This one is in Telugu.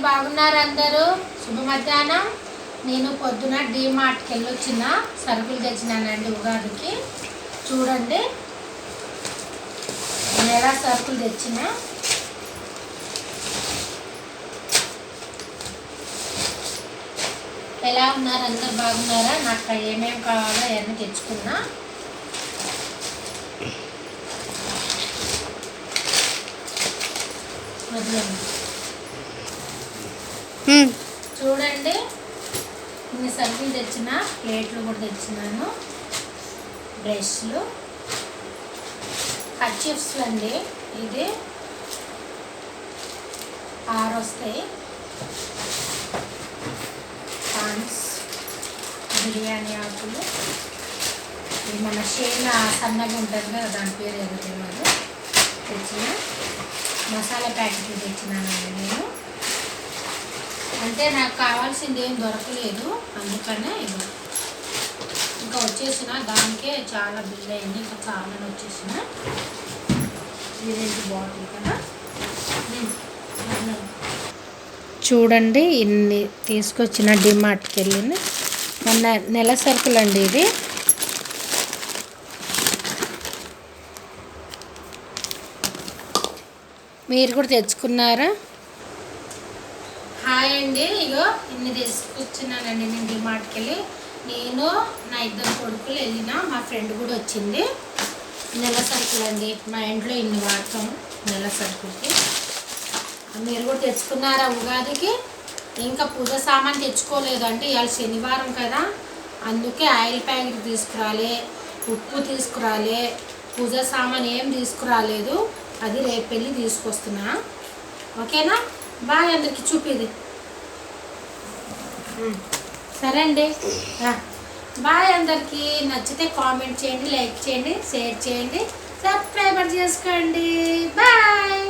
బాగున్నారు అందరూ? శుభ మధ్యాహ్నం. నేను పొద్దున డీమార్ట్కి వెళ్ళొచ్చిన సరుకులు తెచ్చినానండి ఉగాదికి. చూడండి నేను ఎలా సరుకులు తెచ్చిన. ఎలా ఉన్నారు అందరు? బాగున్నారా? నాకు ఏమేమి కావాలో అవన్నీ తెచ్చుకున్నా. చూడండి ఇన్ని సరుకులు తెచ్చిన, ప్లేట్లు కూడా తెచ్చినాను, బ్రష్లు, కర్చీఫ్స్లు అండి. ఇది 6 వస్తాయి. పాన్స్, బిర్యానీ ఆకులు, ఇది మన షేన సన్నగా ఉంటుంది కదా, దాని పేరు ఏదో తెలియదు. తెచ్చిన మసాలా ప్యాకెట్లు తెచ్చినానండి నేను. అంటే నాకు కావాల్సింది ఏం దొరకలేదు, అందుకనే ఇది ఇంకా వచ్చేసిన. దానికే చాలా బిల్ అయింది, ఇంకా చాలా వచ్చేసిన. ఇది బాటిల్ కదా. చూడండి ఇన్ని తీసుకొచ్చిన డిమార్ట్కి వెళ్ళింది. మొన్న నెల సరుకులు అండి ఇది. మీరు కూడా తెచ్చుకున్నారా? హాయ్ అండి. ఇగో ఇన్ని తీసుకొచ్చినానండి నేను డిమార్ట్కి వెళ్ళి. నేను నా 2 కొడుకులు వెళ్ళిన, మా ఫ్రెండ్ కూడా వచ్చింది. నెల సరుకులు అండి, మా ఇంట్లో ఇన్ని వాడతాం నెల సరుకులకి. మీరు కూడా తెచ్చుకున్నారా ఉగాదికి? ఇంకా పూజ సామాన్ తెచ్చుకోలేదండి, ఇవాళ శనివారం కదా, అందుకే ఆయిల్ ప్యాకెట్ తీసుకురాలే, ఉప్పు తీసుకురాలే, పూజ సామాన్ ఏం తీసుకురాలేదు. అది రేపు వెళ్ళి తీసుకొస్తున్నా. ఓకేనా? బాయ్ అందరికి. చూపిది సరే అండి. బాయ్ అందరికీ. నచ్చితే కామెంట్ చేయండి, లైక్ చేయండి, షేర్ చేయండి, సబ్స్క్రైబర్ చేసుకోండి. బాయ్.